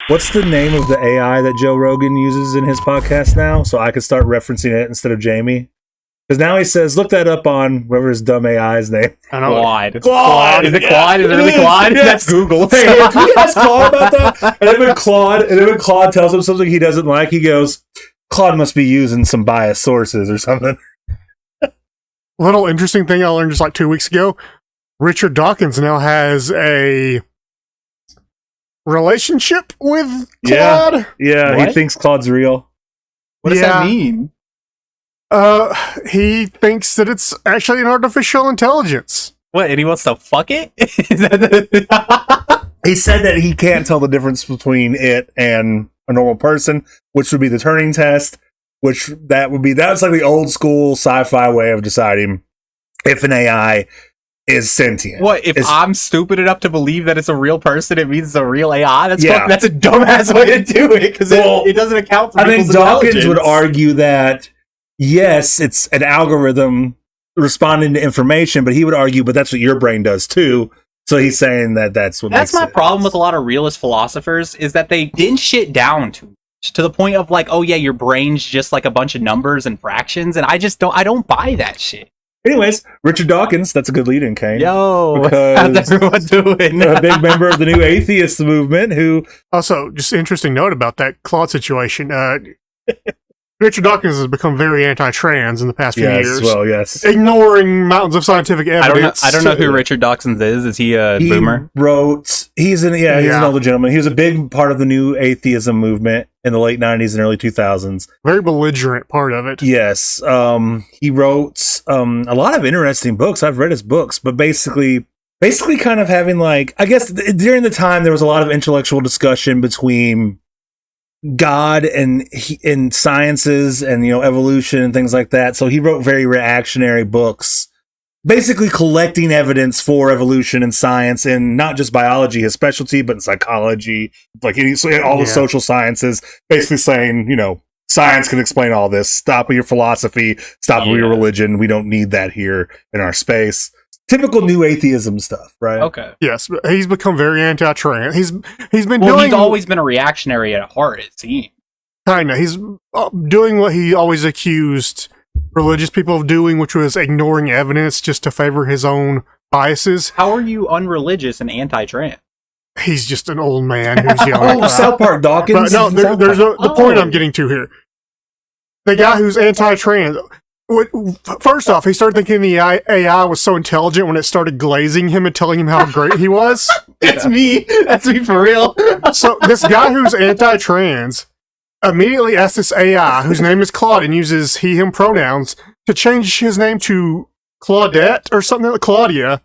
What's the name of the AI that Joe Rogan uses in his podcast now? So I could start referencing it instead of Jamie. Because now he says, look that up on whoever his dumb AI's name. I know. Claude. Is it Claude? Is it really Claude? Yes. That's Google. Hey, can you ask Claude about that? And then when Claude tells him something he doesn't like, he goes, Claude must be using some biased sources or something. Little interesting thing I learned just like 2 weeks ago. Richard Dawkins now has a relationship with Claude. Yeah, What? he thinks Claude's real. What does that mean? He thinks that it's actually an artificial intelligence. What? And he wants to fuck it? He said that he can't tell the difference between it and a normal person, which would be the Turing test, that's like the old school sci-fi way of deciding if an AI is sentient. What, if It's- I'm stupid enough to believe that it's a real person, it means it's a real AI? That's Yeah. that's a dumbass way to do it, because it doesn't account for I think people's Dawkins would intelligence. argue that, yes, it's an algorithm responding to information, but he would argue, but that's what your brain does too. So he's saying that that's what That's makes my it. problem with a lot of realist philosophers, is that they didn't shit down too much, to the point of like, oh yeah, your brain's just like a bunch of numbers and fractions, and I don't buy that shit. Anyways, Richard Dawkins, that's a good lead in, Kane. Yo, Because- how's everyone doing? A big member of the new Atheist Movement who... Also, just an interesting note about that Claude situation. Richard Dawkins has become very anti-trans in the past few years. Yes. Ignoring mountains of scientific evidence. I don't know who Richard Dawkins is. Is he a He boomer? he's an Yeah. older gentleman. He was a big part of the new Atheism Movement in the late 90s and early 2000s. Very belligerent part of it. Yes. He wrote a lot of interesting books. I've read his books, but basically kind of having like, I guess during the time there was a lot of intellectual discussion between God and sciences and, evolution and things like that. So he wrote very reactionary books, basically collecting evidence for evolution and science, and not just biology, his specialty, but in psychology, all the social sciences, basically saying, science can explain all this. Stop with your philosophy. Stop with your religion. We don't need that here in our space. Typical new atheism stuff, right? Okay. Yes, but he's become very anti-trans. He's been Well, doing he's always been a reactionary at heart, it seems. kinda. He's doing what he always accused religious people of doing, which was ignoring evidence just to favor his own biases. How are you unreligious and anti-trans? He's just an old man who's yelling. South Park Dawkins. But no, there's the point I'm getting to here. The guy who's anti-trans. First off, he started thinking the AI was so intelligent when it started glazing him and telling him how great he was. That's me. That's me for real. So this guy who's anti-trans immediately asked this AI, whose name is Claude and uses he/him pronouns, to change his name to Claudette or something like Claudia,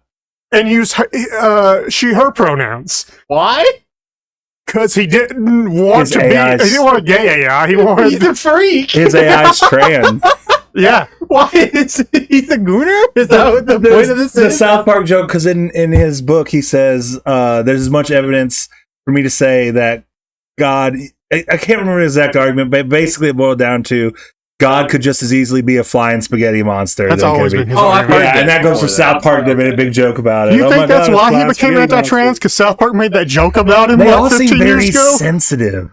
and use she/her pronouns. Why? Because he didn't want He didn't want a gay AI. He wanted He's a freak. His AI's trans. yeah. Why is he's a gooner? Is that what the point of this The is? South Park joke, because in his book he says there's as much evidence for me to say that God, I can't remember the exact argument, but basically it boiled down to God could just as easily be a flying spaghetti monster. That's than always could be. been his Oh, I've argument. heard Yeah, and that goes for that. South Park. They made a big joke about it. Do you Oh think my that's God, why he flying became spaghetti anti-trans? monster. Because South Park made that joke about him They all like seem 15 very years ago? sensitive.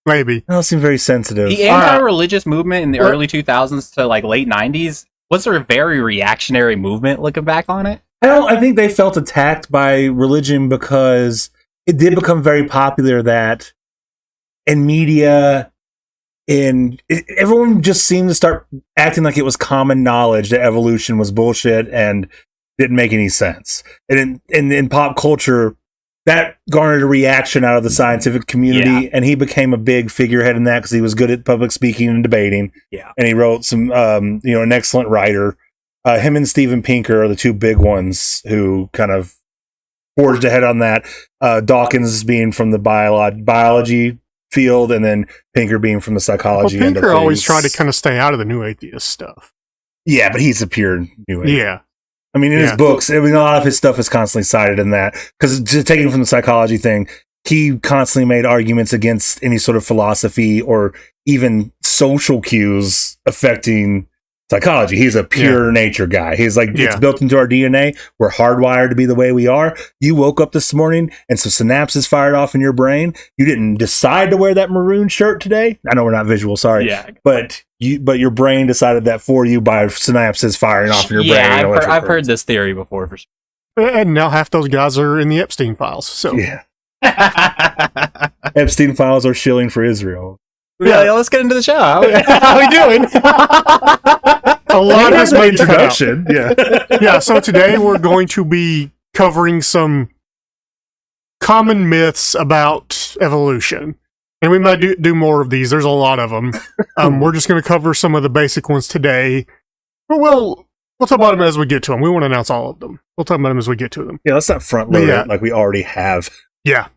Maybe. They all seem very sensitive. The anti-religious movement in the early 2000s to like late 90s was a very reactionary movement. Looking back on it, I think they felt attacked by religion because it did become very popular that in media, everyone just seemed to start acting like it was common knowledge that evolution was bullshit and didn't make any sense. And in pop culture, that garnered a reaction out of the scientific community, and he became a big figurehead in that because he was good at public speaking and debating. Yeah. And he wrote some, an excellent writer. Him and Steven Pinker are the two big ones who kind of forged ahead on that. Dawkins being from the biology field, and then Pinker being from the psychology end of Pinker always things. tried to kind of stay out of the new atheist stuff. Yeah, but he's a pure new age. Yeah. I mean, in his books, a lot of his stuff is constantly cited in that. Because just taking from the psychology thing, he constantly made arguments against any sort of philosophy or even social cues affecting psychology. He's a pure nature guy. He's like, it's built into our DNA. We're hardwired to be the way we are. You woke up this morning and some synapses fired off in your brain. You didn't decide to wear that maroon shirt today. I know we're not visual, sorry. Yeah. But your brain decided that for you by synapses firing off in your brain. I've heard this theory before for sure. And now half those guys are in the Epstein files. So yeah. Epstein files are shilling for Israel. Yeah, let's get into the show. How we doing? A lot of this made introduction. Yeah. So today we're going to be covering some common myths about evolution, and we might do more of these. There's a lot of them. We're just going to cover some of the basic ones today. But we'll talk about them as we get to them. We won't announce all of them. We'll talk about them as we get to them. Yeah, let's not front load it like we already have. Yeah.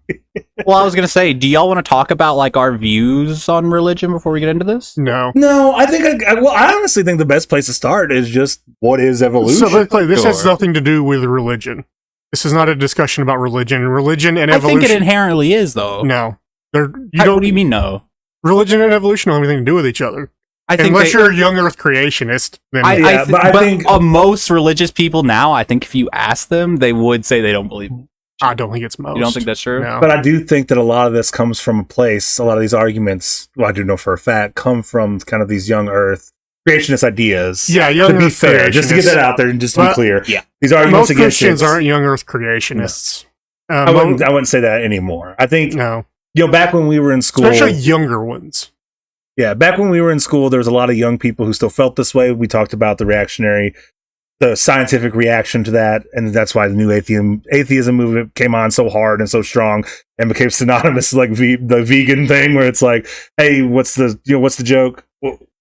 Well, I was gonna say, do y'all want to talk about like our views on religion before we get into this? No. I think I honestly think the best place to start is just what is evolution. So this has nothing to do with religion. This is not a discussion about religion. Religion and evolution. I think it inherently is, though. No. What do you mean, no? Religion and evolution don't have anything to do with each other. Unless you're a young Earth creationist, then I think most religious people now, I think if you ask them, they would say they don't believe. I don't think it's most. You don't think that's true? No. But I do think that a lot of this comes from a place. A lot of these arguments, well, I do know for a fact, come from kind of these young Earth creationist ideas. Yeah, young to be Earth fair, just to get that out there and just to be clear. Yeah, these arguments most against Christians aren't young Earth creationists. No. I wouldn't say that anymore. I think back when we were in school, especially younger ones. Yeah, back when we were in school, there was a lot of young people who still felt this way. We talked about the scientific reaction to that, and that's why the new atheism movement came on so hard and so strong and became synonymous with like the vegan thing, where it's like, hey, what's the joke?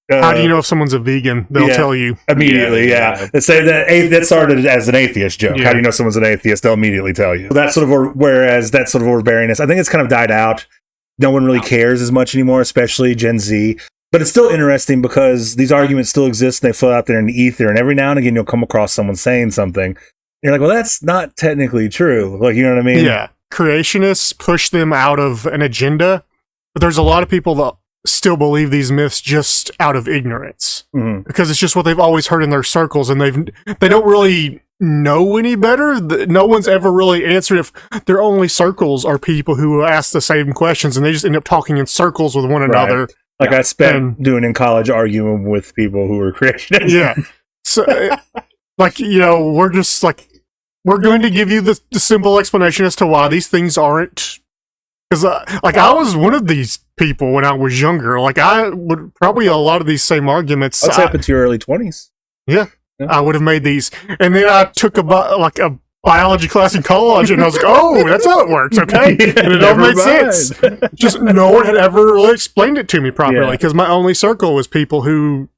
How do you know if someone's a vegan? They'll tell you immediately. Yeah. They say that started as an atheist joke. How do you know someone's an atheist? They'll immediately tell you. Whereas that sort of overbearingness, I think it's kind of died out. No one really cares as much anymore, especially Gen Z. But it's still interesting because these arguments still exist and they float out there in the ether. And every now and again, you'll come across someone saying something. You're like, well, that's not technically true. Like, you know what I mean? Yeah. Creationists push them out of an agenda. But there's a lot of people that still believe these myths just out of ignorance. Mm-hmm. Because it's just what they've always heard in their circles. And they don't really know any better. No one's ever really answered if their only circles are people who ask the same questions. And they just end up talking in circles with one another. Like I spent doing in college arguing with people who were creationists. Yeah. So, we're just like, we're going to give you the simple explanation as to why these things aren't. Because, I was one of these people when I was younger. Like, I would probably a lot of these same arguments. That's happened to your early 20s. Yeah. I would have made these. And then I took a biology class in college, and I was like, oh, that's how it works, okay? And it all made sense. Just no one had ever really explained it to me properly, because my only circle was people who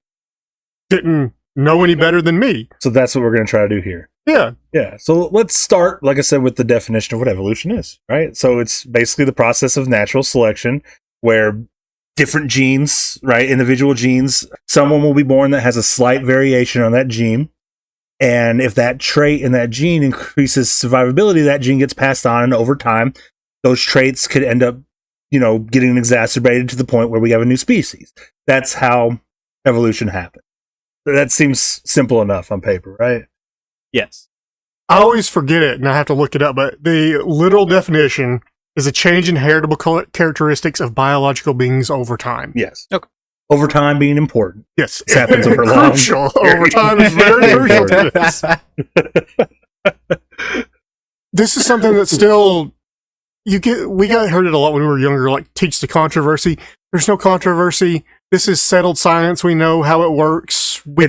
didn't know any better than me. So that's what we're going to try to do here. Yeah. Yeah. So let's start, like I said, with the definition of what evolution is, right? So it's basically the process of natural selection where different genes, right, individual genes, someone will be born that has a slight variation on that gene. And if that trait in that gene increases survivability, that gene gets passed on, and over time, those traits could end up, getting exacerbated to the point where we have a new species. That's how evolution happened. That seems simple enough on paper, right? Yes. I always forget it, and I have to look it up, but the literal definition is a change in heritable characteristics of biological beings over time. Yes. Okay. Over time being important. Yes. This happens over long. Crucial. Over time is very crucial to this. This is something that still we got heard it a lot when we were younger, like teach the controversy. There's no controversy. This is settled science. We know how it works. We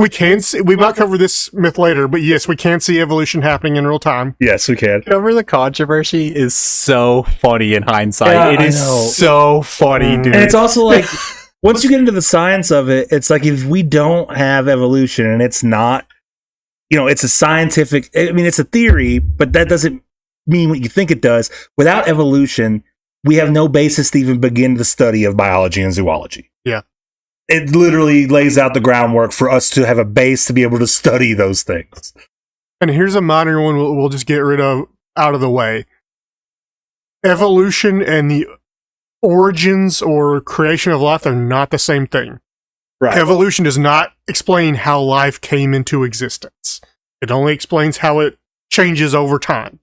can see, we might cover this myth later, but yes, we can see evolution happening in real time. Yes, we can. Cover the controversy is so funny in hindsight. Yeah, it is so funny, dude. And it's also like, once you get into the science of it, it's like if we don't have evolution and it's not, it's a scientific, it's a theory, but that doesn't mean what you think it does. Without evolution, we have no basis to even begin the study of biology and zoology. Yeah. It literally lays out the groundwork for us to have a base to be able to study those things. And here's a minor one we'll just get rid of out of the way. Evolution and the origins or creation of life are not the same thing. Right. Evolution does not explain how life came into existence. It only explains how it changes over time.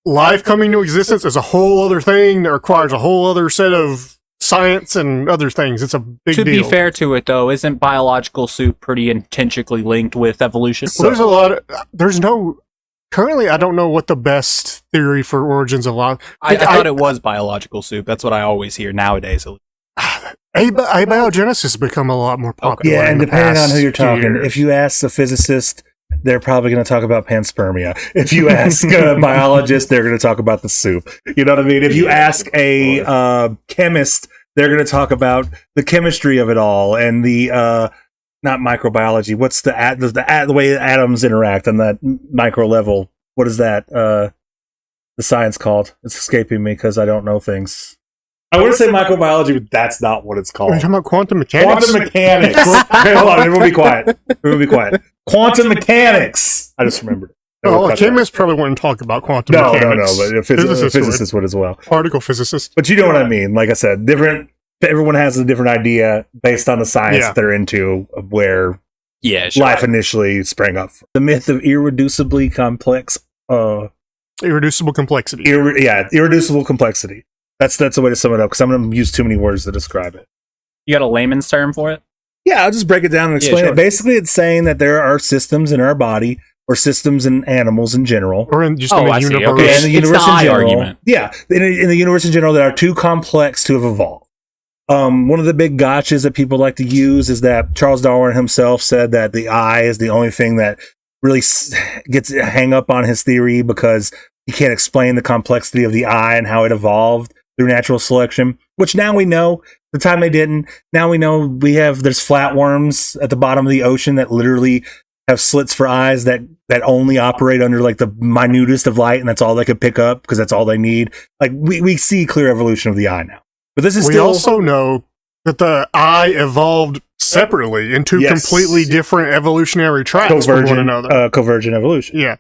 Life coming into existence is a whole other thing that requires a whole other set of science and other things. It's a big To deal. be fair to it, though, isn't biological soup pretty intrinsically linked with evolution? Well, there's a lot of, currently I don't know what the best theory for origins of life. I thought it was biological soup. That's what I always hear nowadays. Abiogenesis has become a lot more popular. Yeah, in and the depending on past who you're few talking, years. if you ask a physicist, they're probably going to talk about panspermia. If you ask a biologist, they're going to talk about the soup. You know what I mean? If you ask a chemist, they're going to talk about the chemistry of it all and the not microbiology. What's the way atoms interact on that micro level? What is that? The science called? It's escaping me because I don't know things. I want to say microbiology, but that's not what it's Are called. you talking about quantum mechanics? Quantum mechanics. Okay, hold on. Everyone be quiet. Everyone be quiet. Quantum mechanics. I just remembered. Oh, a chemist probably wouldn't talk about quantum No, mechanics. but a physicist would as well. Particle physicist. But you know what I mean. Like I said, everyone has a different idea based on the science that they're into of where life initially sprang up. The myth of irreducibly complex. Irreducible complexity. Irreducible complexity. That's the way to sum it up, because I'm going to use too many words to describe it. You got a layman's term for it? Yeah, I'll just break it down and explain it. Basically, it's saying that there are systems in our body, or systems in animals in general. Or in just in the universe. Okay. In the universe in general. Argument. Yeah, in the universe in general that are too complex to have evolved. One of the big gotchas that people like to use is that Charles Darwin himself said that the eye is the only thing that really gets hang up on his theory because he can't explain the complexity of the eye and how it evolved through natural selection, which now we know. The time they didn't, now we know there's flatworms at the bottom of the ocean that literally have slits for eyes that only operate under like the minutest of light, and that's all they could pick up because that's all they need. Like we see clear evolution of the eye now. But this is we also know that the eye evolved separately in two completely different evolutionary tracks from one another. Convergent evolution. Yeah.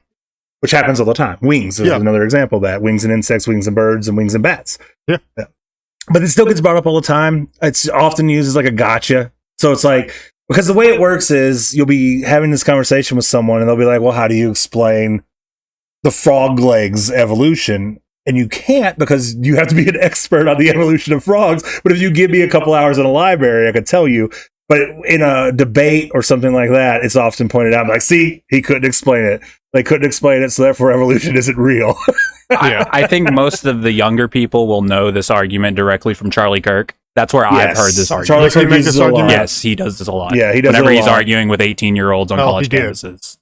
Which happens all the time. Wings is another example of that. Wings in insects, wings in birds, and wings in bats. Yeah. But it still gets brought up all the time. It's often used as like a gotcha. So it's like, because the way it works is you'll be having this conversation with someone and they'll be like, well, how do you explain the frog legs evolution? And you can't, because you have to be an expert on the evolution of frogs. But if you give me a couple hours in a library, I could tell you. But in a debate or something like that, it's often pointed out, like, see, he couldn't explain it. They couldn't explain it, so therefore evolution isn't real. I think most of the younger people will know this argument directly from Charlie Kirk. That's where I've heard this argument. Charlie Kirk uses this argument. Yes, he does this a lot. Yeah, he does whenever it a he's lot. arguing with 18-year-olds on college campuses.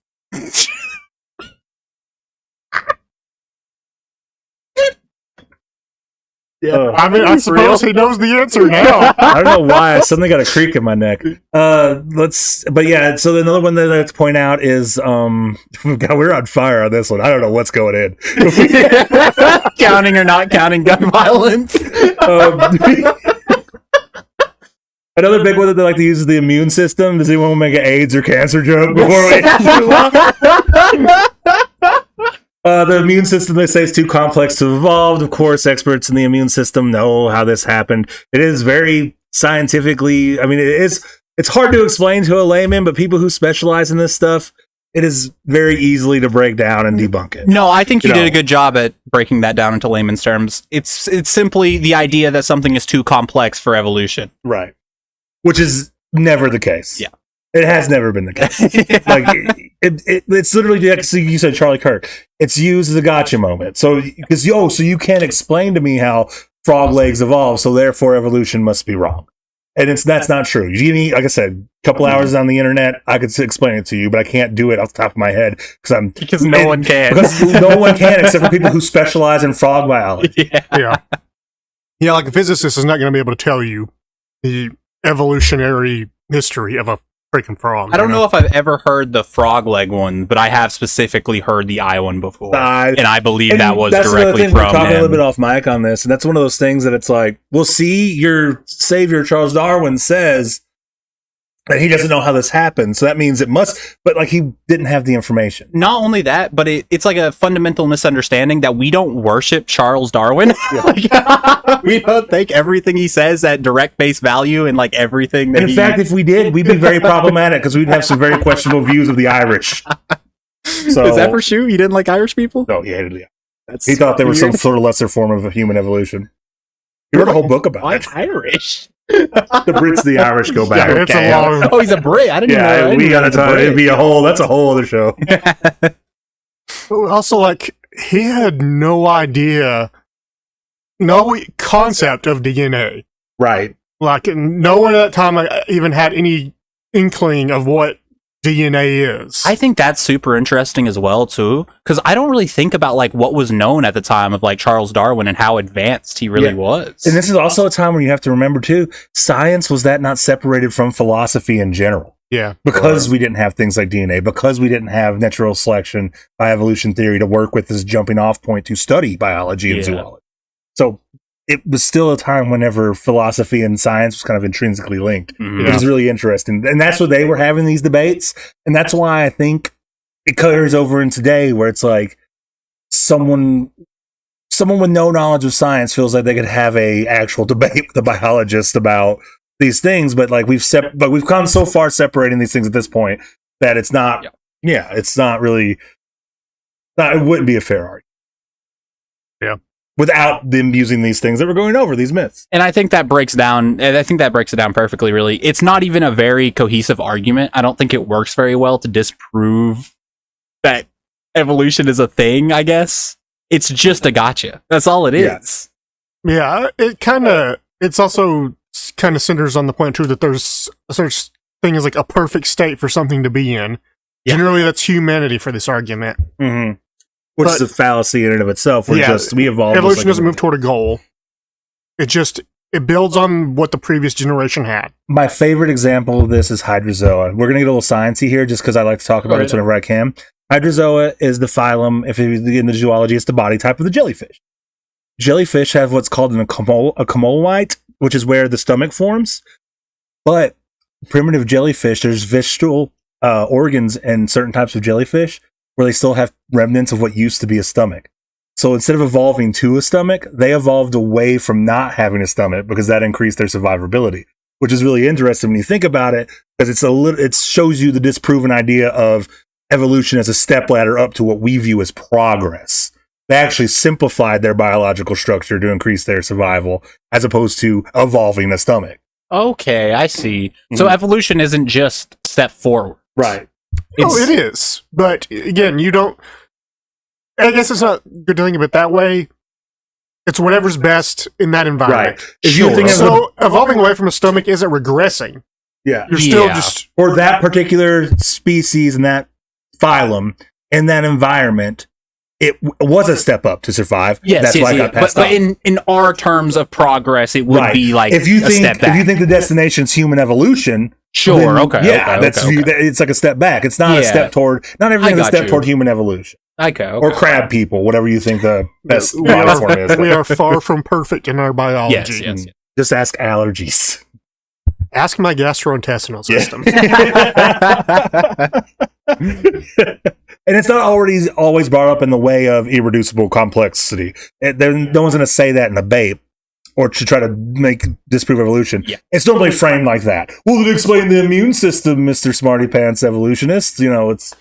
Yeah. I mean, I suppose he knows the answer now. I don't know why. I suddenly got a creak in my neck. But yeah, so another one that I have to point out is, God, we're on fire on this one. I don't know what's going in. Counting or not counting gun violence. Another big one that they like to use is the immune system. Does anyone want to make an AIDS or cancer joke before we... The immune system, they say, is too complex to evolve. Of course, experts in the immune system know how this happened. It is very scientifically, I mean, it's hard to explain to a layman, but people who specialize in this stuff, it is very easily to break down and debunk it. No, I think you did a good job at breaking that down into layman's terms. It's simply the idea that something is too complex for evolution. Right. Which is never the case. Yeah. It has never been the case. Like it's literally, like you said, Charlie Kirk. It's used as a gotcha moment. So because so you can't explain to me how frog legs evolve, so therefore evolution must be wrong. And that's not true. You give me, like I said, a couple hours on the internet, I could explain it to you, but I can't do it off the top of my head because no one can. Because no one can except for people who specialize in frog biology. Yeah. Like a physicist is not going to be able to tell you the evolutionary history of a freaking frog. I don't know if I've ever heard the frog leg one, but I have specifically heard the eye one before, and I believe that was directly from him. We're talking a little bit off mic on this, and that's one of those things that it's like, well, see, your savior Charles Darwin says And he doesn't know how this happened, so that means it must. But like, he didn't have the information. Not only that, but it's like a fundamental misunderstanding that we don't worship Charles Darwin. Yeah. We don't take everything he says at direct face value and like everything. That in fact, if we did, we'd be very problematic because we'd have some very questionable views of the Irish. So, is that for sure? You didn't like Irish people? No, he hated it. He thought they were some sort of lesser form of human evolution. He wrote a whole book about it. Irish. The Brits, the Irish go back. Yeah, it's a long. Oh, he's a Brit. I didn't know. Yeah, we got to talk. It'd be a whole. That's a whole other show. Also, like, he had no idea, no concept of DNA. Right. Like, no one at that time even had any inkling of what DNA is. I think that's super interesting as well too, because I don't really think about like what was known at the time of like Charles Darwin and how advanced he really was. And this is also a time where you have to remember too, science was that not separated from philosophy in general. Yeah. Because we didn't have things like DNA, because we didn't have natural selection by evolution theory to work with as jumping off point to study biology and zoology. So it was still a time whenever philosophy and science was kind of intrinsically linked, which is really interesting. And that's what they were having these debates. And that's why I think it carries over in today, where it's like someone with no knowledge of science feels like they could have a actual debate with a biologist about these things. But like we've gone so far separating these things at this point that it's not, it's not really, it wouldn't be a fair argument. Yeah. Without them using these things that we're going over, these myths. And I think that breaks it down perfectly, really. It's not even a very cohesive argument. I don't think it works very well to disprove that evolution is a thing, I guess. It's just a gotcha. That's all it is. Yeah, it's also kind of centers on the point, too, that there's such thing as like a perfect state for something to be in. Yeah. Generally, that's humanity for this argument. Mm-hmm. Which is a fallacy in and of itself. We evolved. Evolution doesn't move toward a goal. It builds on what the previous generation had. My favorite example of this is Hydrozoa. We're going to get a little sciencey here just because I like to talk about it whenever I can. Hydrozoa is the phylum, if you get into zoology, it's the body type of the jellyfish. Jellyfish have what's called a comolyte, which is where the stomach forms. But primitive jellyfish, there's visceral organs in certain types of jellyfish where they still have remnants of what used to be a stomach. So instead of evolving to a stomach, they evolved away from not having a stomach because that increased their survivability, which is really interesting when you think about it, because it shows you the disproven idea of evolution as a stepladder up to what we view as progress. They actually simplified their biological structure to increase their survival as opposed to evolving a stomach. Okay, I see. So evolution isn't just step forward. Right. It is. But again, I guess it's not good to think of it that way. It's whatever's best in that environment. Right. If you think evolving away from a stomach isn't regressing. Yeah. You're still just... For that particular species and that phylum, in that environment, it was a step up to survive. Yes, that's why I got passed but in our terms of progress, it would be like a step back. If you think the destination's human evolution... Sure. Then, okay. It's like a step back. It's not a step toward. Not everything is a step toward human evolution. Okay. Or crab people, whatever you think the best life form is. We are far from perfect in our biology. Yes. Just ask allergies. Ask my gastrointestinal system. And it's not always brought up in the way of irreducible complexity. No one's going to say that in a debate or to try to disprove evolution. Yeah. It's normally framed like that. Well, it explain the immune system, Mr. Smarty Pants evolutionist. It's...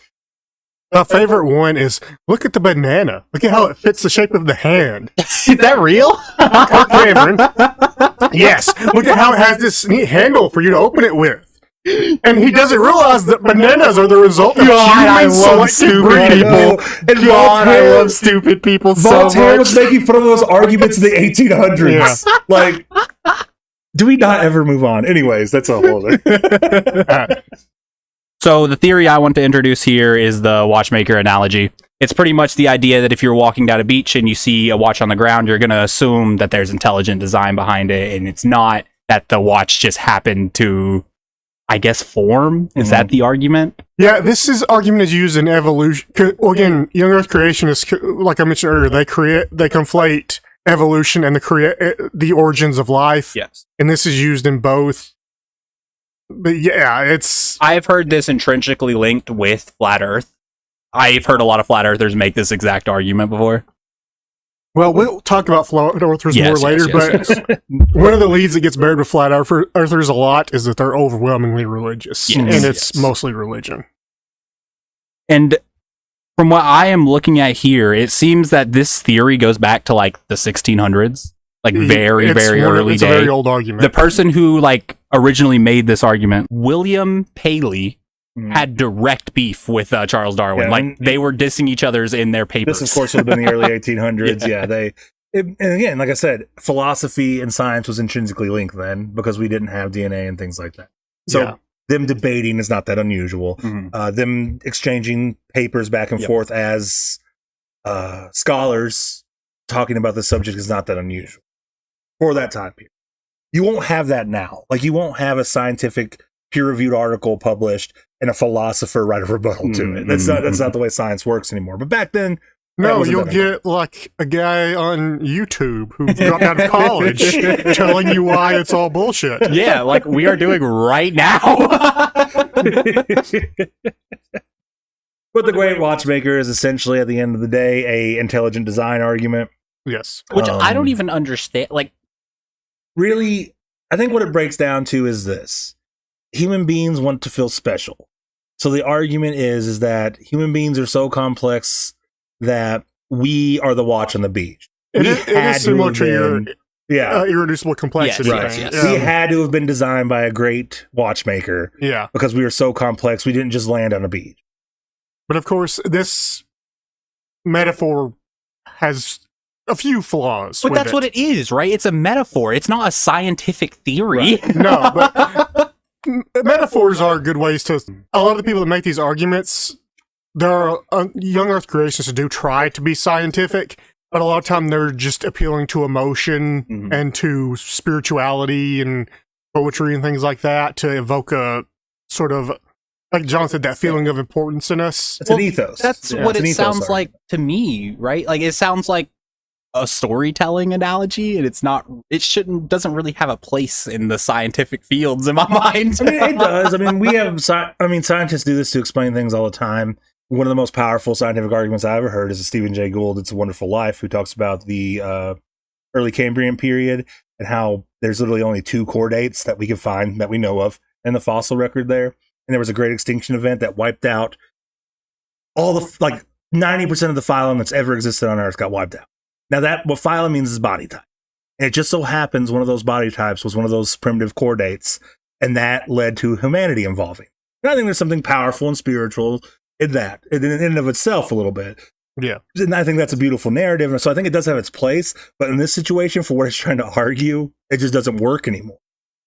My favorite one is, look at the banana. Look at how it fits the shape of the hand. Is that real? Kirk Cameron. Yes. Look at how it has this neat handle for you to open it with. And he doesn't realize that bananas are the result of human selective breeding. I love stupid people so much. Voltaire was making fun of those arguments in the 1800s. Yeah. Like, do we not ever move on? Anyways, that's a whole other. So the theory I want to introduce here is the watchmaker analogy. It's pretty much the idea that if you're walking down a beach and you see a watch on the ground, you're going to assume that there's intelligent design behind it, and it's not that the watch just happened to, I guess, form. Is that the argument? Yeah, this argument is used in evolution. Well, again, young Earth creationists, like I mentioned earlier, they conflate evolution and the origins of life. Yes, and this is used in both. But yeah, it's... I've heard this intrinsically linked with flat Earth. I've heard a lot of flat earthers make this exact argument before. Well, we'll talk about flat earthers more later, but one of the leads that gets buried with flat earthers a lot is that they're overwhelmingly religious, and it's mostly religion. And from what I am looking at here, it seems that this theory goes back to like the 1600s, like very early It's day. a very old argument. The person who like originally made this argument, William Paley, had direct beef with Charles Darwin. Yeah, like they were dissing each other's in their papers. This, of course, would have been the early 1800s. And again, like I said, philosophy and science was intrinsically linked then because we didn't have DNA and things like that. So them debating is not that unusual. Them exchanging papers back and forth as scholars talking about the subject is not that unusual for that time period. You won't have that now. Like you won't have a scientific peer-reviewed article published and a philosopher write a rebuttal to it. That's not the way science works anymore. But back then, no, you'll get like a guy on YouTube who dropped out of college telling you why it's all bullshit. Yeah, like we are doing right now. But the Great Watchmaker is essentially, at the end of the day, a intelligent design argument. Yes. Which I don't even understand. Like, really, I think what it breaks down to is this. Human beings want to feel special. So the argument is that human beings are so complex that we are the watch on the beach. It is similar to your irreducible complexity. Yes. We had to have been designed by a great watchmaker. Yeah. Because we were so complex, we didn't just land on a beach. But of course, this metaphor has a few flaws. But that's what it is, right? It's a metaphor. It's not a scientific theory. Right. No, but metaphors are good ways to... A lot of the people that make these arguments, there are young Earth creationists who do try to be scientific, but a lot of time they're just appealing to emotion and to spirituality and poetry and things like that to evoke a sort of, like John said, that feeling of importance in us. It's an ethos. That's what it sounds like to me, right? Like it sounds like a storytelling analogy, and doesn't really have a place in the scientific fields in my mind. I mean, it does. I mean, scientists do this to explain things all the time. One of the most powerful scientific arguments I ever heard is Stephen Jay Gould, It's a Wonderful Life, who talks about the early Cambrian period and how there's literally only 2 core dates that we can find that we know of in the fossil record there. And there was a great extinction event that wiped out all the, like 90% of the phylum that's ever existed on Earth got wiped out. Now what phylum means is body type. And it just so happens one of those body types was one of those primitive core dates, and that led to humanity evolving. And I think there's something powerful and spiritual in that, in and of itself a little bit. Yeah. And I think that's a beautiful narrative. And so I think it does have its place, but in this situation, for what it's trying to argue, it just doesn't work anymore.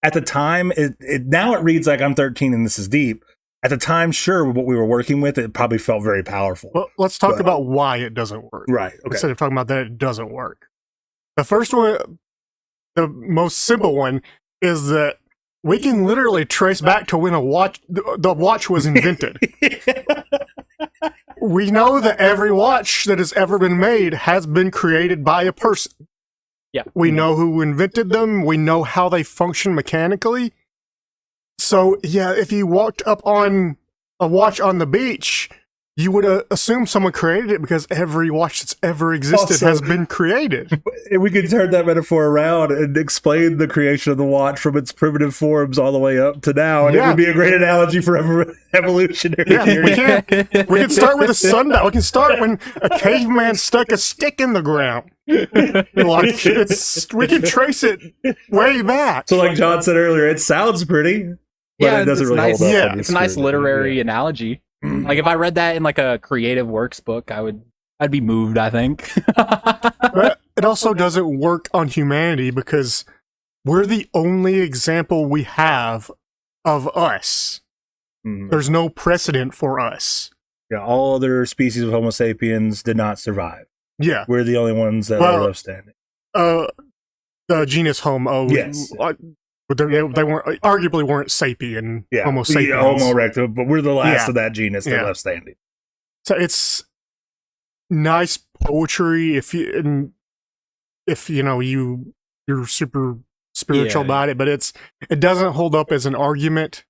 At the time, now it reads like I'm 13 and this is deep. At the time, sure, what we were working with, it probably felt very powerful. Well, let's talk about why it doesn't work. Right. Okay. Instead of talking about that it doesn't work. The first one, the most simple one, is that we can literally trace back to when the watch was invented. We know that every watch that has ever been made has been created by a person. Yeah. We know who invented them. We know how they function mechanically. So, yeah, if you walked up on a watch on the beach, you would assume someone created it because every watch that's ever existed has been created. We could turn that metaphor around and explain the creation of the watch from its primitive forms all the way up to now, and it would be a great analogy for evolutionary theory. We can start with a sundial. We can start when a caveman stuck a stick in the ground. Like we can trace it way back. So, like John said earlier, it sounds pretty, but it doesn't really hold up. Yeah, it's a nice literary analogy. Like if I read that in like a creative works book, I'd be moved, I think. But it also doesn't work on humanity because we're the only example we have of us. There's no precedent for us. Yeah, all other species of Homo sapiens did not survive. Yeah. We're the only ones that are left standing. The genus Homo. Yes. But they arguably weren't sapien, Homo sapiens. Homo erectus, but we're the last of that genus that left standing. So it's nice poetry if you know you're super spiritual about it, but it doesn't hold up as an argument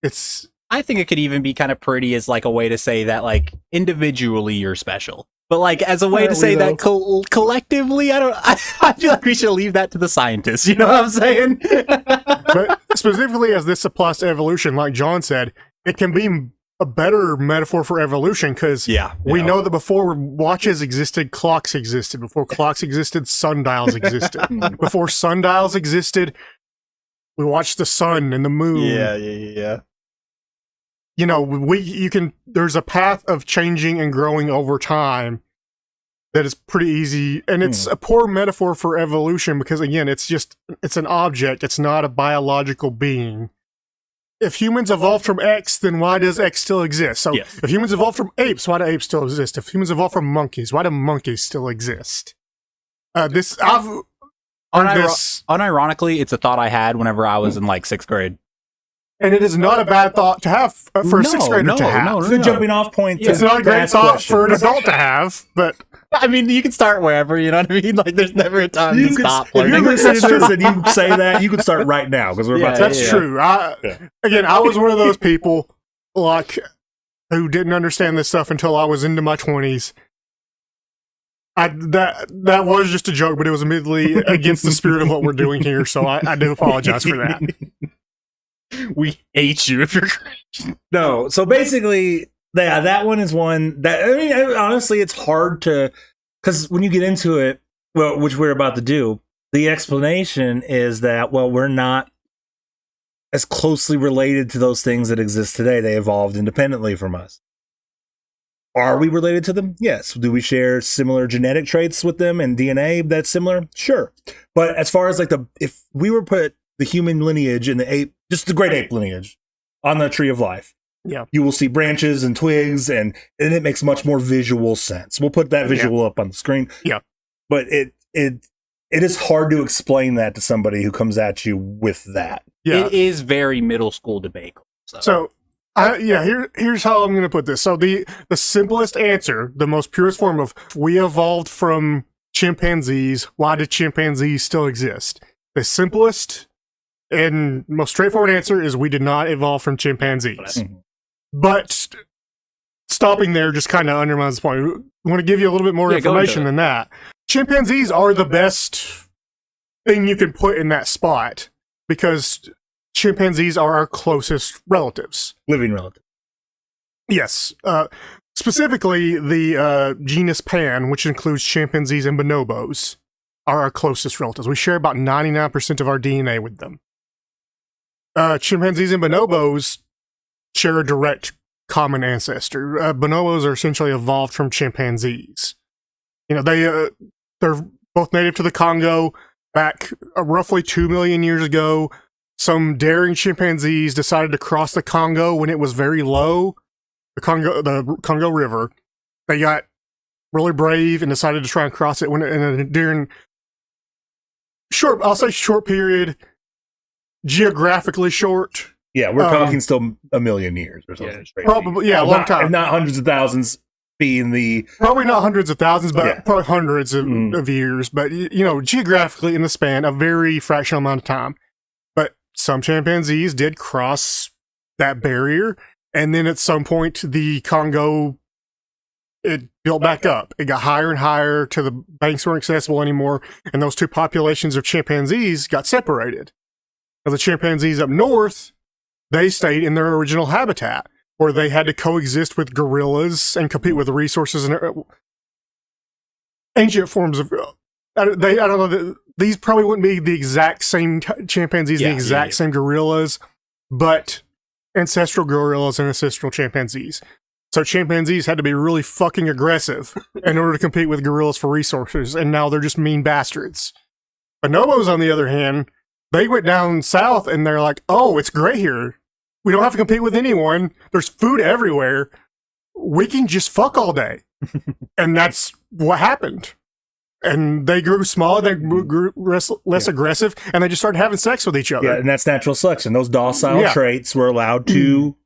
It's I think it could even be kind of pretty as like a way to say that like individually you're special. But like as a way to say that collectively, I feel like we should leave that to the scientists. You know what I'm saying? but specifically as this applies to evolution, like John said, it can be a better metaphor for evolution because we know that before watches existed, clocks existed. Before clocks existed, sundials existed. Before sundials existed, we watched the sun and the moon. Yeah. You know, there's a path of changing and growing over time that is pretty easy. And it's a poor metaphor for evolution because, again, it's an object. It's not a biological being. If humans evolved from X, then why does X still exist? So if humans evolved from apes, why do apes still exist? If humans evolved from monkeys, why do monkeys still exist? Unironically, it's a thought I had whenever I was in like 6th grade. And it is not a bad thought to have for a 6th grader to have. It's a jumping off point. It's not a great thought for an adult to have, but I mean, you can start wherever, you know what I mean? Like, there's never a time to stop If learning. you're listening to this and you say that, you can start right now because we're about to. That's true. Again, I was one of those people like who didn't understand this stuff until I was into my 20s. That was just a joke, but it was admittedly against the spirit of what we're doing here, so I do apologize for that. We hate you if you're Christian. No, so basically, that one is one that, I mean, honestly, it's hard to, because when you get into it, well, which we're about to do, the explanation is that, well, we're not as closely related to those things that exist today. They evolved independently from us. Are we related to them? Yes. Do we share similar genetic traits with them and DNA that's similar? Sure. But as far as like if we were put the human lineage and the ape, just the great ape lineage on the tree of life, you will see branches and twigs, and it makes much more visual sense. We'll put that visual up on the screen. Yeah. But it is hard to explain that to somebody who comes at you with that. Yeah. It is very middle school debate. So here's how I'm going to put this. So the simplest answer, the most purest form of we evolved from chimpanzees, why do chimpanzees still exist? The simplest and most straightforward answer is we did not evolve from chimpanzees. Mm-hmm. But stopping there just kind of undermines the point. I want to give you a little bit more information than that. Chimpanzees are the best thing you can put in that spot because chimpanzees are our closest relatives. Living relatives. Yes. Specifically, the genus Pan, which includes chimpanzees and bonobos, are our closest relatives. We share about 99% of our DNA with them. Chimpanzees and bonobos share a direct common ancestor. Bonobos are essentially evolved from chimpanzees. You know, they're both native to the Congo. Back roughly 2 million years ago, some daring chimpanzees decided to cross the Congo when it was very low, the Congo River. They got really brave and decided to try and cross it during short period, geographically short. Yeah, we're talking still a million years or something. Yeah, probably, a long time. Not hundreds of thousands being the... Probably not hundreds of thousands, but probably hundreds of years. But, you know, geographically in the span, a very fractional amount of time. But some chimpanzees did cross that barrier, and then at some point, the Congo, it built back up. It got higher and higher till the banks weren't accessible anymore, and those two populations of chimpanzees got separated. Now, the chimpanzees up north, they stayed in their original habitat, where they had to coexist with gorillas and compete with the resources and ancient forms of... I don't know, these probably wouldn't be the exact same chimpanzees, the exact same gorillas, but ancestral gorillas and ancestral chimpanzees. So chimpanzees had to be really fucking aggressive in order to compete with gorillas for resources, and now they're just mean bastards. Bonobos, on the other hand, they went down south and they're like, oh, it's great here. We don't have to compete with anyone. There's food everywhere. We can just fuck all day. And that's what happened. And they grew smaller, they grew less aggressive, and they just started having sex with each other. Yeah, and that's natural selection. Those docile traits were allowed to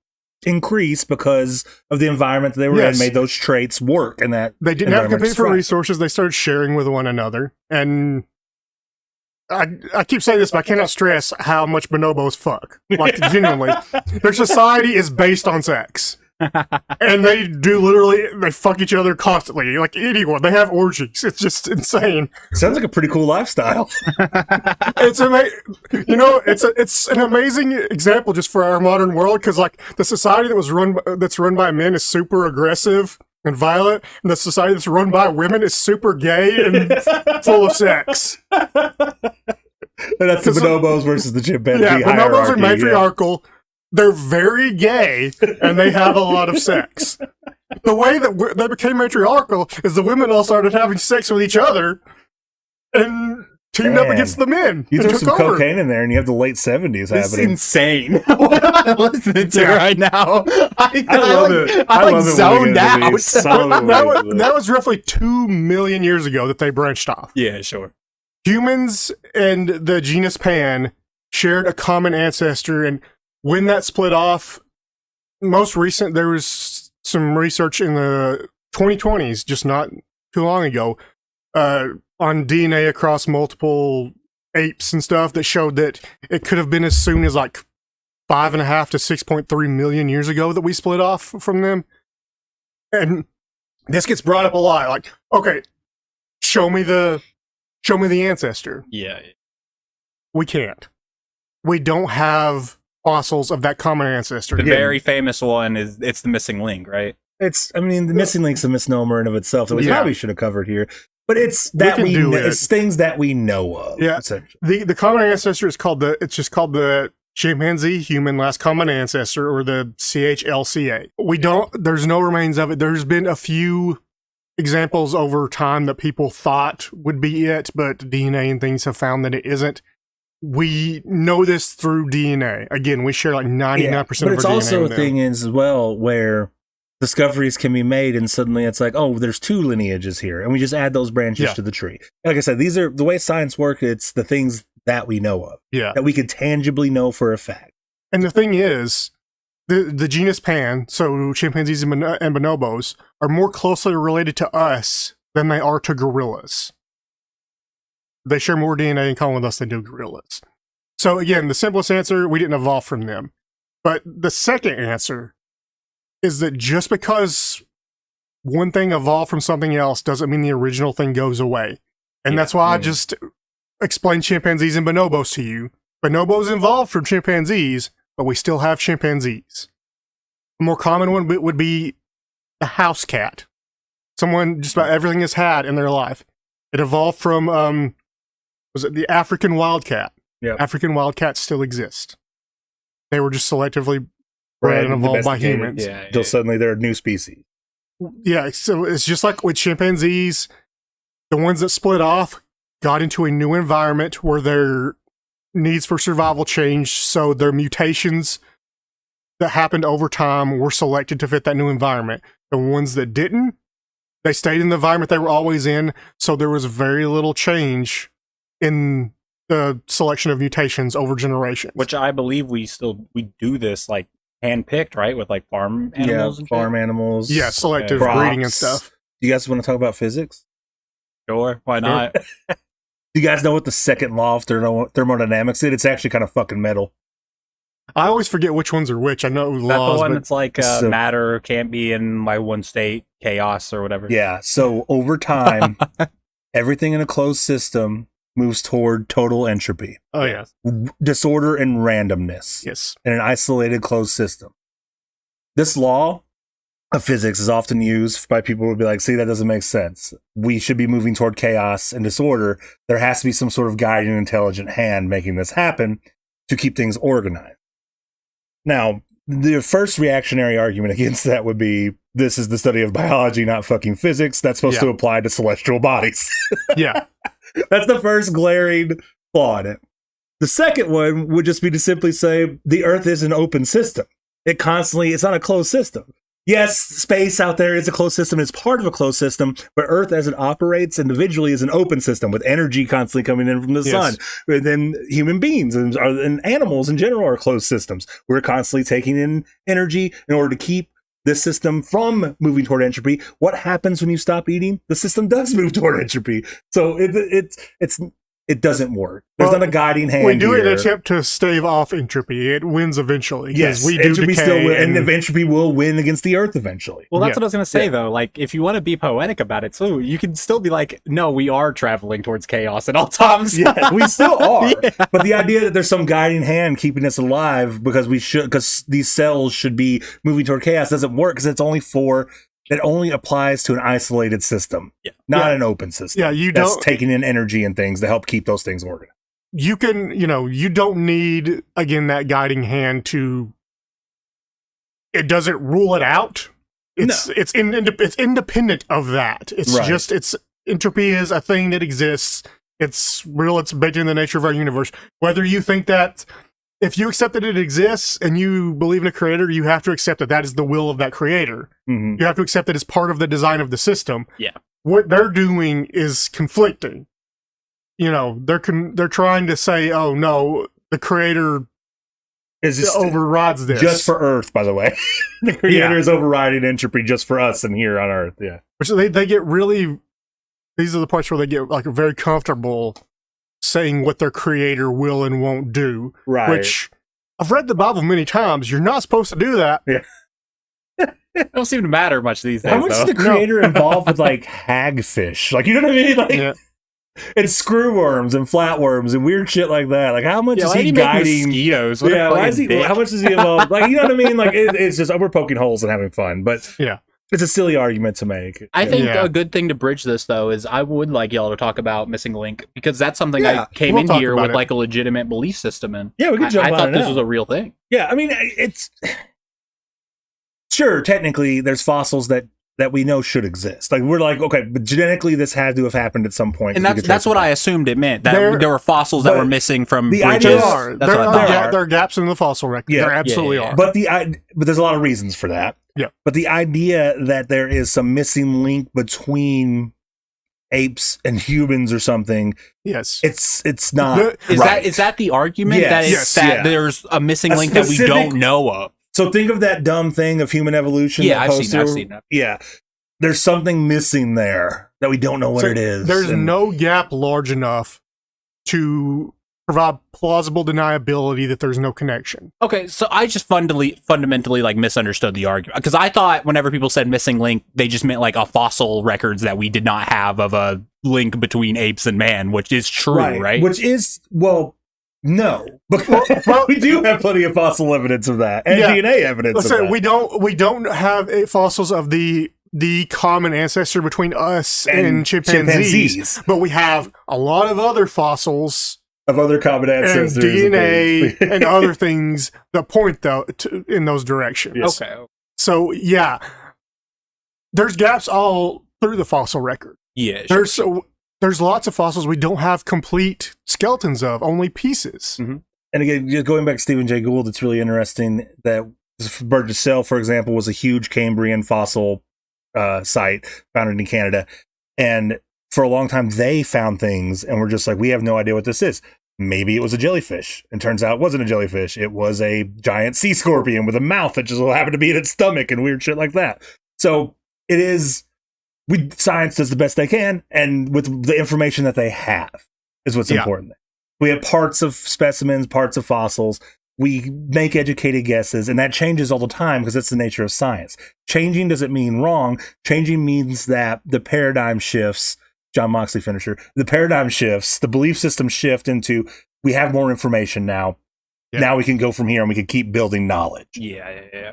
increase because of the environment that they were in, made those traits work. And that they didn't have to compete for resources. They started sharing with one another. And I keep saying this, but I cannot stress how much bonobos fuck. Like, genuinely. Their society is based on sex. And they do they fuck each other constantly. Like anyone. They have orgies. It's just insane. Sounds like a pretty cool lifestyle. It's it's an amazing example just for our modern world, because like the society that's run by men is super aggressive and violent, and the society that's run by women is super gay and full of sex. And that's the bonobos versus the chimpanzee. Yeah, bonobos are hierarchy, matriarchal. Yeah. They're very gay, and they have a lot of sex. The way that they became matriarchal is the women all started having sex with each other and teamed up against the men. You threw some cocaine in there, and you have the late 70s happening. It's insane. What am I listening to right now? I love it. I like zoned out. That was roughly 2 million years ago that they branched off. Yeah, sure. Humans and the genus Pan shared a common ancestor, and when that split off, there was some research in the 2020s, just not too long ago, on DNA across multiple apes and stuff that showed that it could have been as soon as like 5.5 to 6.3 million years ago that we split off from them. And this gets brought up a lot. Like, okay, show me the ancestor. Yeah. We can't. We don't have fossils of that common ancestor. The very famous one it's the missing link, right? The missing link's a misnomer in of itself that we probably should have covered here. But it's it's things that we know of. Yeah. The common ancestor is called the chimpanzee human last common ancestor, or the CHLCA. There's no remains of it. There's been a few examples over time that people thought would be it, but DNA and things have found that it isn't. We know this through DNA. Again, we share like 99% of our DNA. But it's also a thing as well where discoveries can be made and suddenly it's like, oh, there's 2 lineages here, and we just add those branches to the tree. Like I said, these are the way science works. It's the things that we know of, that we can tangibly know for a fact. And the thing is, the genus Pan, so chimpanzees and bonobos, are more closely related to us than they are to gorillas. They share more DNA in common with us than do gorillas. So again, the simplest answer, we didn't evolve from them. But the second answer is that just because one thing evolved from something else doesn't mean the original thing goes away. And that's why I just explained chimpanzees and bonobos to you. Bonobos evolved from chimpanzees, but we still have chimpanzees. A more common one would be the house cat. Someone just about everything has had in their life. It evolved from, was it the African wildcat? Yeah. African wildcats still exist. They were just selectively bred and evolved by humans. Until suddenly they're a new species. Yeah, so it's just like with chimpanzees, the ones that split off got into a new environment where their needs for survival changed, so their mutations that happened over time were selected to fit that new environment. The ones that didn't, they stayed in the environment they were always in, so there was very little change in the selection of mutations over generations. Which I believe we do this like handpicked, right? With like farm animals and farm animals. Yeah, selective breeding and stuff. Do you guys want to talk about physics? Sure, why not? Do you guys know what the second law of thermodynamics is? It's actually kind of fucking metal. I always forget which ones are which. I know Is laws, that the one but that's like matter can't be in my one state, chaos or whatever? Yeah, so over time, everything in a closed system moves toward total entropy. Oh, yeah. Disorder and randomness. Yes. In an isolated closed system. This law of physics is often used by people who will be like, see, that doesn't make sense. We should be moving toward chaos and disorder. There has to be some sort of guiding intelligent hand making this happen to keep things organized. Now, the first reactionary argument against that would be, this is the study of biology, not fucking physics. That's supposed to apply to celestial bodies. Yeah. That's the first glaring flaw in it. The second one would just be to simply say the Earth is an open system. It's not a closed system. Yes, space out there is a closed system. It's part of a closed system, but Earth as it operates individually is an open system with energy constantly coming in from the sun. And then human beings and animals in general are closed systems. We're constantly taking in energy in order to keep this system from moving toward entropy. What happens when you stop eating? The system does move toward entropy. So it's it doesn't work. There's not a guiding hand. We do here. an attempt to stave off entropy. It wins eventually. Yes, we do entropy decay, still will, and entropy will win against the Earth eventually. Well, that's what I was going to say, though. Like, if you want to be poetic about it, too, you can still be like, no, we are traveling towards chaos at all times. Yeah, we still are. Yeah. But the idea that there's some guiding hand keeping us alive because these cells should be moving toward chaos doesn't work because it only applies to an isolated system, not an open system. Yeah, you that's don't taking in energy and things to help keep those things working. You can, you don't need, again, that guiding hand to. It doesn't rule it out. It's independent of that. It's just entropy is a thing that exists. It's real. It's baked in the nature of our universe. Whether you think that. If you accept that it exists and you believe in a creator, you have to accept that is the will of that creator. Mm-hmm. You have to accept that it's part of the design of the system. Yeah. What they're doing is conflicting. They're trying to say, oh no, the creator overrides this. Just for Earth, by the way. The creator is overriding entropy just for us and here on Earth. Yeah. Which they get really, these are the parts where they get like very comfortable saying what their creator will and won't do. Right. Which I've read the Bible many times. You're not supposed to do that. Yeah. It don't seem to matter much these days. How much is the creator involved with like hagfish? Like, you know what I mean? Like, and screwworms and flatworms and weird shit like that. Like, how much is he guiding mosquitoes? Yeah, how much is he involved? Like, you know what I mean? Like, it's just we're poking holes and having fun, but yeah. It's a silly argument to make. I think a good thing to bridge this, though, is I would like y'all to talk about Missing Link, because that's something I came in here with like a legitimate belief system in. Yeah, we could jump on it. I thought this was a real thing. Yeah, I mean, it's sure technically there's fossils that we know should exist. Like, we're like, okay, but genetically this had to have happened at some point. And that's what I assumed it meant. That there were fossils that were missing from the bridges. There are gaps in the fossil record. Yeah, there absolutely are. But there's a lot of reasons for that. Yeah. But the idea that there is some missing link between apes and humans or something, yes, it's not. Is that the argument? Yes. There's a missing link that we don't know of. So think of that dumb thing of human evolution. Yeah, I've seen that. Yeah. There's something missing there that we don't know what it is. There's no gap large enough to provide plausible deniability that there's no connection. Okay, so I just fundamentally like misunderstood the argument, because I thought whenever people said missing link, they just meant like a fossil records that we did not have of a link between apes and man, which is true, right? Which is, no, because we do have plenty of fossil evidence of that, and DNA evidence of that. We don't have fossils of the common ancestor between us and chimpanzees, but we have a lot of other fossils of other common ancestors, and DNA and other things that point in those directions. Yes. Okay. So there's gaps all through the fossil record. Yeah. There's lots of fossils we don't have complete skeletons of, only pieces. Mm-hmm. And again, just going back to Stephen Jay Gould, it's really interesting that Burgess Shell, for example, was a huge Cambrian fossil site founded in Canada, and for a long time they found things and were just like, we have no idea what this is. Maybe it was a jellyfish, and turns out it wasn't a jellyfish. It was a giant sea scorpion with a mouth that just happened to be in its stomach and weird shit like that. So it is, science does the best they can, and with the information that they have is what's important. We have parts of specimens, parts of fossils. We make educated guesses, and that changes all the time because that's the nature of science. Changing doesn't mean wrong. Changing means that the paradigm shifts. John Moxley finisher. The paradigm shifts. The belief system shift into, we have more information now. Yeah. Now we can go from here and we can keep building knowledge. Yeah.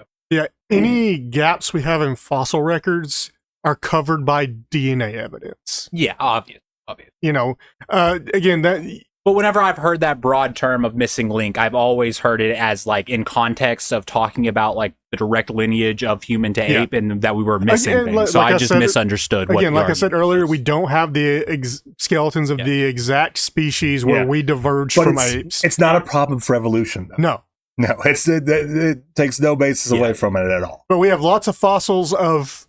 Any gaps we have in fossil records are covered by DNA evidence. Yeah, obvious. Again, that. But whenever I've heard that broad term of missing link, I've always heard it as like in context of talking about like the direct lineage of human to ape, and that we were missing things. So I just misunderstood. Again, like I said earlier, we don't have the skeletons of the exact species where we diverge from apes. It's not a problem for evolution, though. No, it takes no basis away from it at all. But we have lots of fossils of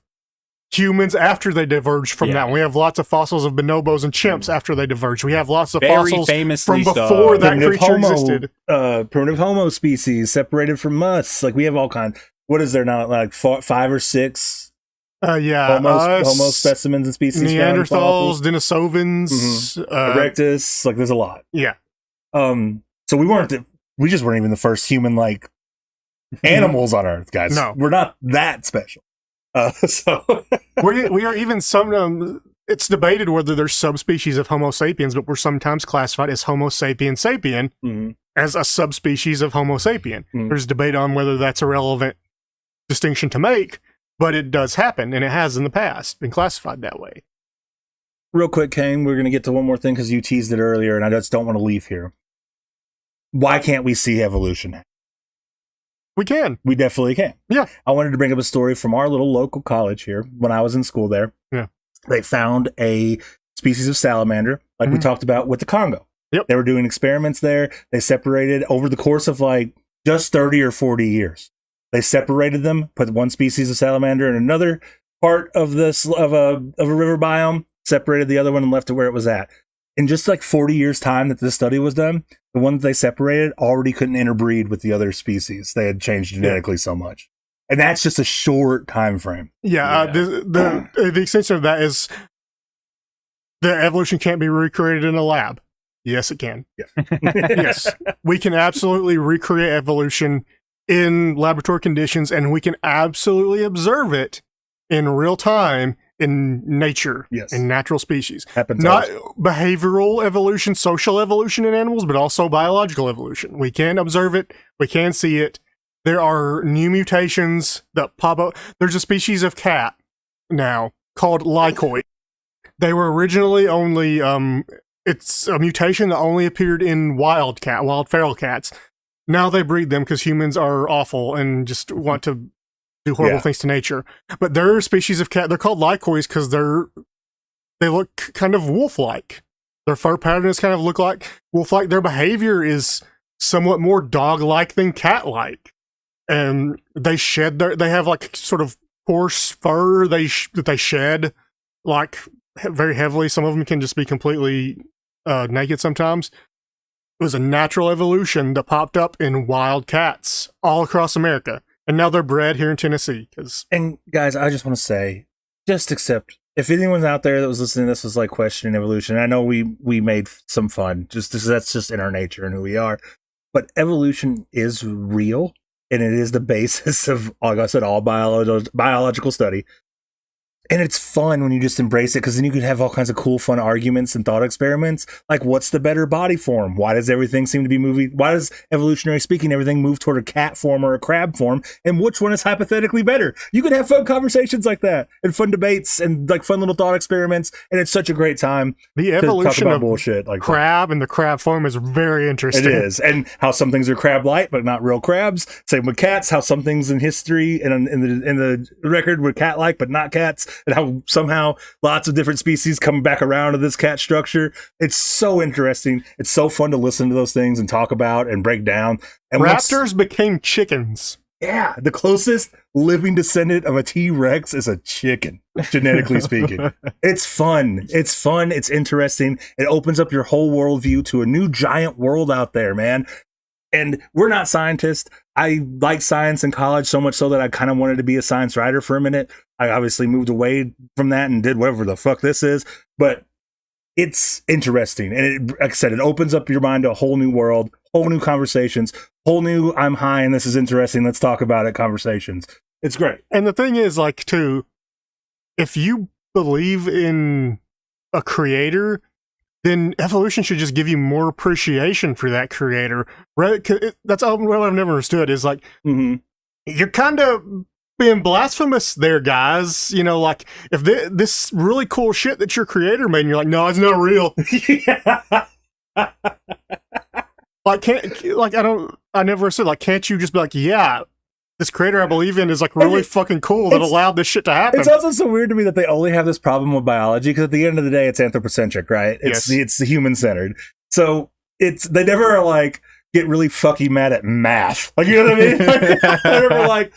humans after they diverge from that. We have lots of fossils of bonobos and chimps after they diverge. We have lots of fossils from before that creature existed. Primitive Homo species separated from us. Like, we have all kinds. What is there now? Like 5 or 6 Homo specimens and species, Neanderthals, Denisovans, Erectus. Like, there's a lot. Yeah. So we just weren't even the first human like animals on Earth, guys. No, we're not that special. So we are even some. It's debated whether there's subspecies of Homo sapiens, but we're sometimes classified as Homo sapien sapien as a subspecies of Homo sapien. There's debate on whether that's a relevant distinction to make, but it does happen, and it has in the past been classified that way. Real quick, Kane, we're going to get to one more thing because you teased it earlier, and I just don't want to leave here. Why can't we see evolution? We can. We definitely can. Yeah. I wanted to bring up a story from our little local college here when I was in school there. Yeah. They found a species of salamander, like we talked about with the Congo. Yep. They were doing experiments there. They separated over the course of like just 30 or 40 years. They separated them, put one species of salamander in another part of this of a river biome, separated the other one and left it where it was at. In just like 40 years' time that this study was done, the one that they separated already couldn't interbreed with the other species. They had changed genetically so much. And that's just a short time frame. Yeah. The extension of that is the evolution can't be recreated in a lab. Yes, it can. Yeah. Yes. We can absolutely recreate evolution in laboratory conditions, and we can absolutely observe it in real time in nature, in natural species. Happens not behavioral evolution, social evolution in animals, but also biological evolution. We can observe it. We can see it. There are new mutations that pop up. There's a species of cat now called lycoid. They were originally only, it's a mutation that only appeared in wild feral cats. Now they breed them because humans are awful and just want to do horrible things to nature. But there are species of cat, they're called lycoids because they look kind of wolf-like. Their fur pattern is kind of look like wolf-like. Their behavior is somewhat more dog-like than cat-like. And they have like sort of coarse fur that they shed like very heavily. Some of them can just be completely naked sometimes. It was a natural evolution that popped up in wild cats all across America. And now they're bred here in Tennessee. And guys, I just want to say, just accept, if anyone's out there that was listening to this was like questioning evolution, I know we made some fun, just because that's just in our nature and who we are. But evolution is real, and it is the basis of, like I said, all biological study. And it's fun when you just embrace it, because then you could have all kinds of cool, fun arguments and thought experiments. Like, what's the better body form? Why does everything seem to be moving? Why does, evolutionary speaking, everything move toward a cat form or a crab form? And which one is hypothetically better? You could have fun conversations like that, and fun debates, and like fun little thought experiments. And it's such a great time. The evolution of bullshit like crab and the crab form is very interesting. It is, and how some things are crab-like but not real crabs. Same with cats. How some things in history and in the record were cat-like but not cats. And how somehow lots of different species come back around to this cat structure. It's so interesting. It's so fun to listen to those things and talk about and break down. And raptors became chickens. Yeah, the closest living descendant of a T-Rex is a chicken, genetically speaking. It's fun. It's fun. It's interesting. It opens up your whole worldview to a new giant world out there, man. And we're not scientists. I liked science in college so much so that I kind of wanted to be a science writer for a minute. I obviously moved away from that and did whatever the fuck this is. But it's interesting. And it, like I said, it opens up your mind to a whole new world, whole new conversations, whole new I'm high and this is interesting, let's talk about it conversations. It's great. And the thing is, like, too, if you believe in a creator, then evolution should just give you more appreciation for that creator. Right? That's what I've never understood is like, you're kind of being blasphemous there, guys. You know, like, if this really cool shit that your creator made, and you're like, no, it's not real. I never said, like, can't you just be like, yeah, this creator I believe in is like really fucking cool that allowed this shit to happen. It's also so weird to me that they only have this problem with biology, because at the end of the day, it's anthropocentric, right? It's human centered. So they never are like get really fucking mad at math. Like, you know what I mean? They're never like,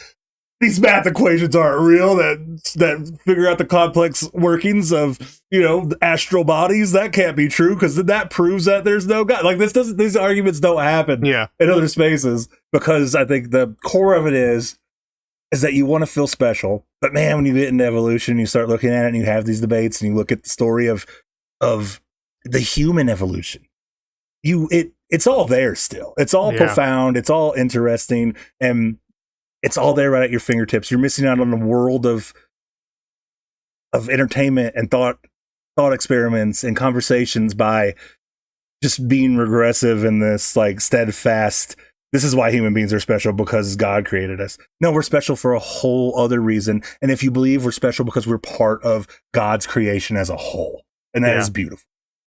these math equations aren't real, that figure out the complex workings of, you know, the astral bodies. That can't be true, because that proves that there's no God. Like, these arguments don't happen in other spaces, because I think the core of it is is that you want to feel special. But man, when you get into evolution, you start looking at it and you have these debates and you look at the story of the human evolution. It's all there still. It's all profound. It's all interesting. And it's all there right at your fingertips. You're missing out on a world of entertainment and thought experiments and conversations by just being regressive in this like steadfast, this is why human beings are special because God created us. No, we're special for a whole other reason. And if you believe we're special because we're part of God's creation as a whole, and that is beautiful.